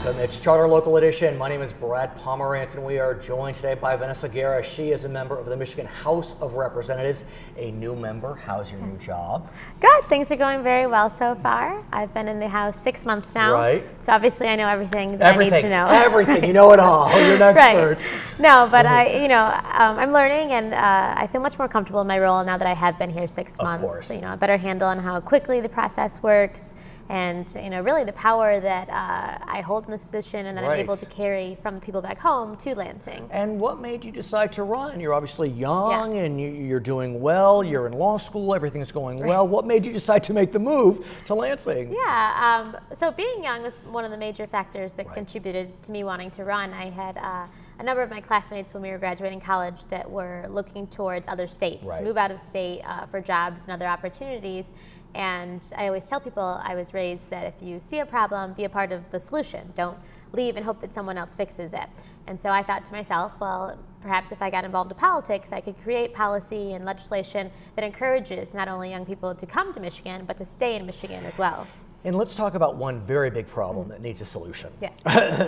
Welcome. It's Charter Local Edition. My name is Brad Pomerantz, and we are joined today by Vanessa Guerra. She is a member of the Michigan House of Representatives, a new member. How's your new job? Good. Things are going very well so far. I've been in the House 6 months now. Right. So obviously I know everything that I need to know. Everything. You know it all. You're an expert. Right. No, but I'm learning, and I feel much more comfortable in my role now that I have been here 6 months. Of course. A better handle on how quickly the process works. And really the power that I hold in this position and that I'm able to carry from the people back home to Lansing. And what made you decide to run? You're obviously young and you're doing well. You're in law school. Everything's going well. What made you decide to make the move to Lansing? Yeah, so being young was one of the major factors that contributed to me wanting to run. I had a number of my classmates when we were graduating college that were looking towards other states, to move out of state for jobs and other opportunities. And I always tell people I was raised that if you see a problem, be a part of the solution. Don't leave and hope that someone else fixes it. And so I thought to myself, well, perhaps if I got involved in politics, I could create policy and legislation that encourages not only young people to come to Michigan, but to stay in Michigan as well. And let's talk about one very big problem that needs a solution. Yeah.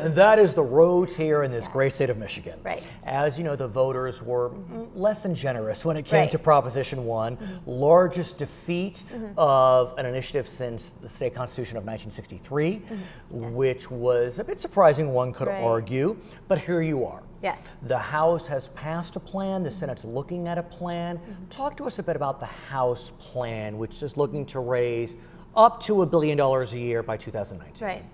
That is the roads here in this great state of Michigan. Right. As you know, the voters were less than generous when it came to Proposition 1, largest defeat of an initiative since the state constitution of 1963, which was a bit surprising, one could argue, but here you are. Yes. The House has passed a plan, the Senate's looking at a plan. Talk to us a bit about the House plan, which is looking to raise up to $1 billion a year by 2019. Right.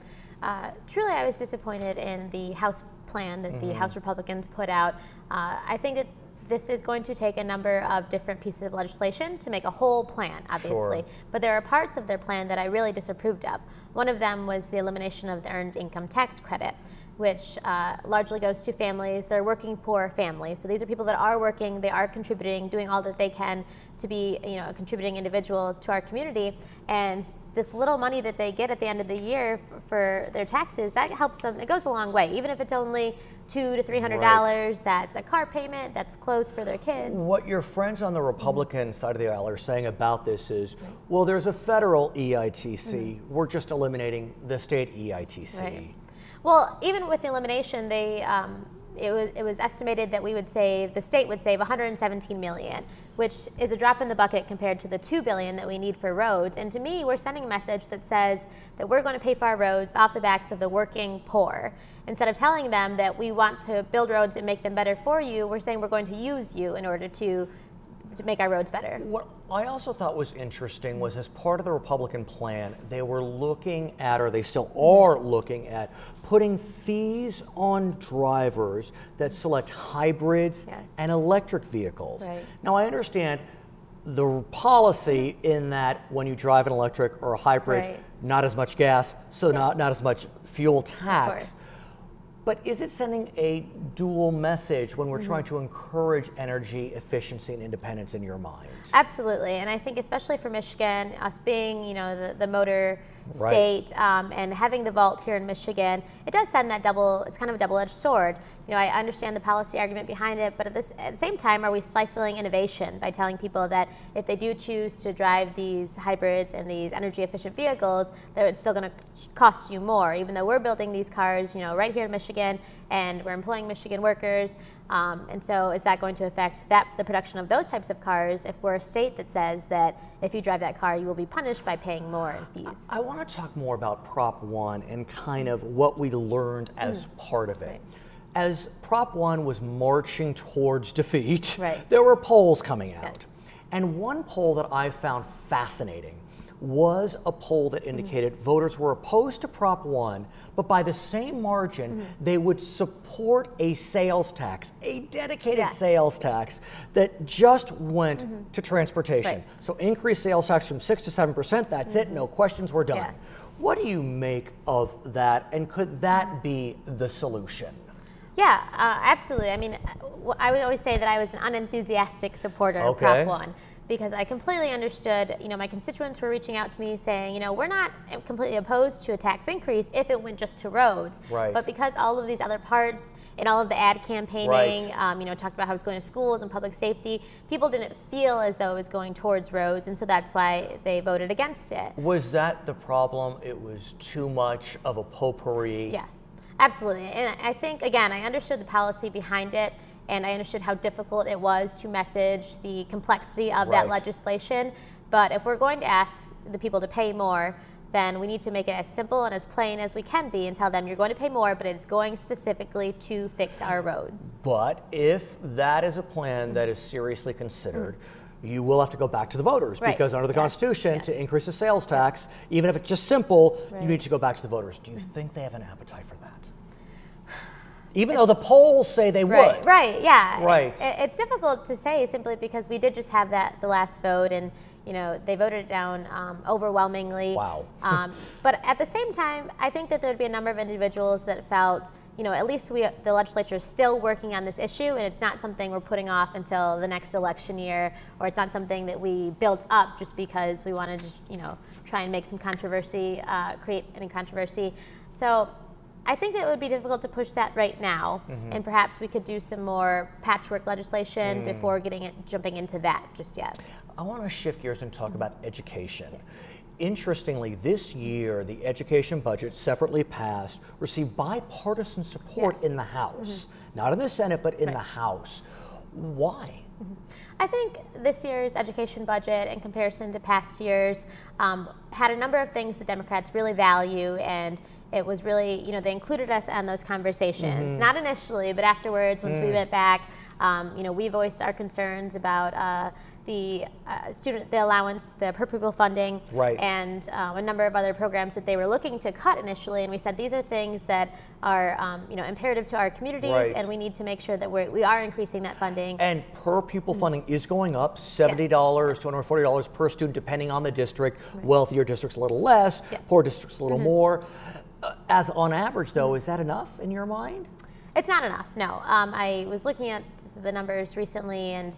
Truly, I was disappointed in the House plan that the House Republicans put out. I think that this is going to take a number of different pieces of legislation to make a whole plan, obviously. But there are parts of their plan that I really disapproved of. One of them was the elimination of the Earned Income Tax Credit, which largely goes to families. They're working poor families. So these are people that are working, they are contributing, doing all that they can to be a contributing individual to our community. And this little money that they get at the end of the year for their taxes, that helps them, it goes a long way. Even if it's only $200 to $300, that's a car payment, that's clothes for their kids. What your friends on the Republican side of the aisle are saying about this is, well, there's a federal EITC, we're just eliminating the state EITC. Right. Well, even with the elimination, it was estimated that the state would save $117 million, which is a drop in the bucket compared to the $2 billion that we need for roads. And to me, we're sending a message that says that we're going to pay for our roads off the backs of the working poor. Instead of telling them that we want to build roads and make them better for you, we're saying we're going to use you in order to make our roads better. What I also thought was interesting was, as part of the Republican plan, they were looking at, or they still are looking at, putting fees on drivers that select hybrids and electric vehicles. Right. Now, I understand the policy in that when you drive an electric or a hybrid, not as much gas, so not as much fuel tax. But is it sending a dual message when we're trying to encourage energy efficiency and independence in your mind? Absolutely, and I think especially for Michigan, us being the motor state and having the vault here in Michigan, it does send that it's kind of a double-edged sword. I understand the policy argument behind it, but at the same time, are we stifling innovation by telling people that if they do choose to drive these hybrids and these energy-efficient vehicles, that it's still going to cost you more, even though we're building these cars, right here in Michigan, and we're employing Michigan workers. And so is that going to affect the production of those types of cars if we're a state that says that if you drive that car, you will be punished by paying more in fees? I want to talk more about Prop 1 and kind of what we learned as part of it. As Prop 1 was marching towards defeat, there were polls coming out. And one poll that I found fascinating was a poll that indicated voters were opposed to Prop 1, but by the same margin, they would support a sales tax, a dedicated sales tax that just went to transportation. So increased sales tax from 6 to 7%, that's it, no questions, we're done. What do you make of that, and could that be the solution? Yeah, absolutely. I mean, I would always say that I was an unenthusiastic supporter of Prop 1. because I completely understood, my constituents were reaching out to me saying, we're not completely opposed to a tax increase if it went just to roads. Right. But because all of these other parts and all of the ad campaigning, talked about how it's going to schools and public safety, people didn't feel as though it was going towards roads, and so that's why they voted against it. Was that the problem? It was too much of a potpourri? Yeah. Absolutely. And I think, again, I understood the policy behind it, and I understood how difficult it was to message the complexity of that legislation. But if we're going to ask the people to pay more, then we need to make it as simple and as plain as we can be and tell them you're going to pay more, but it's going specifically to fix our roads. But if that is a plan that is seriously considered, you will have to go back to the voters because under the Constitution, to increase the sales tax, even if it's just simple, you need to go back to the voters. Do you think they have an appetite for that? Even though the polls say they would. Right, yeah. It's difficult to say simply because we did just have the last vote, and they voted it down overwhelmingly. Wow. But at the same time, I think that there'd be a number of individuals that felt, at least the legislature is still working on this issue, and it's not something we're putting off until the next election year, or it's not something that we built up just because we wanted to, try and make some controversy, create any controversy. So I think that it would be difficult to push that right now, and perhaps we could do some more patchwork legislation before jumping into that just yet. I want to shift gears and talk about education. Interestingly, this year, the education budget, separately passed, received bipartisan support in the House. Not in the Senate, but in the House. Why? I think this year's education budget, in comparison to past years, had a number of things that Democrats really value, and it was really, they included us on those conversations. Not initially, but afterwards, once we went back, we voiced our concerns about the allowance, the per pupil funding, and a number of other programs that they were looking to cut initially. And we said these are things that are imperative to our communities, and we need to make sure that we are increasing that funding. And per pupil funding is going up, $70, $240 per student, depending on the district. Wealthier districts a little less, poor districts a little more. As on average, though, is that enough in your mind? It's not enough, no. I was looking at the numbers recently, and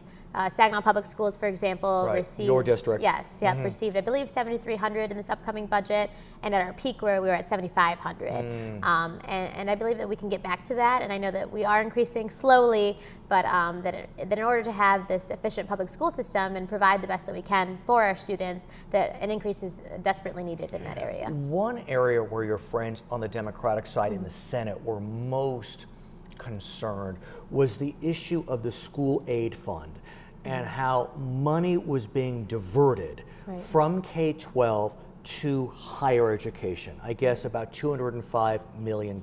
Saginaw Public Schools, for example, received, your district, received, I believe, $7,300 in this upcoming budget, and at our peak where we were at $7,500. And I believe that we can get back to that, and I know that we are increasing slowly, but that in order to have this efficient public school system and provide the best that we can for our students, that an increase is desperately needed in that area. One area where your friends on the Democratic side in the Senate were most concerned was the issue of the school aid fund and how money was being diverted from K-12 to higher education. I guess about $205 million.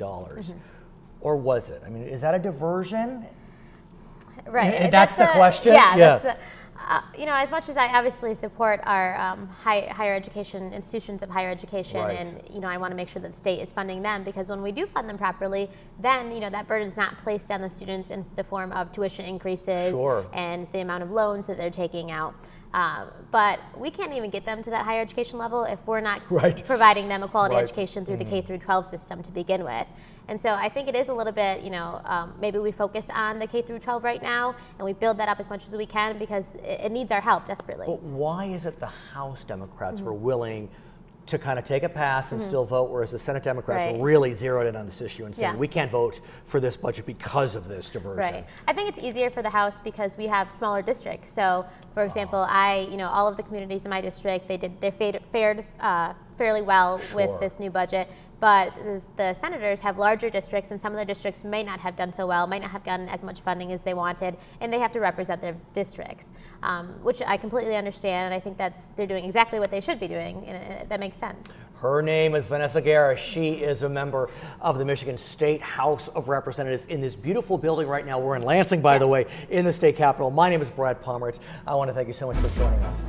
Or was it? I mean, is that a diversion? Right. That's the question? That's as much as I obviously support our higher education, institutions of higher education, and I want to make sure that the state is funding them, because when we do fund them properly, then that burden is not placed on the students in the form of tuition increases and the amount of loans that they're taking out. But we can't even get them to that higher education level if we're not providing them a quality education through the K through 12 system to begin with. And so I think it is a little bit, maybe we focus on the K through 12 right now, and we build that up as much as we can because it needs our help desperately. But why is it the House Democrats were willing to kind of take a pass and still vote, whereas the Senate Democrats were really zeroed in on this issue and saying, we can't vote for this budget because of this diversion? I think it's easier for the House because we have smaller districts. So, for example, all of the communities in my district, they fared fairly well with this new budget. But the senators have larger districts, and some of their districts may not have done so well, might not have gotten as much funding as they wanted, and they have to represent their districts, which I completely understand, and I think they're doing exactly what they should be doing, and that makes sense. Her name is Vanessa Guerra. She is a member of the Michigan State House of Representatives in this beautiful building right now. We're in Lansing, by the way, in the state capitol. My name is Brad Pomeritz. I want to thank you so much for joining us.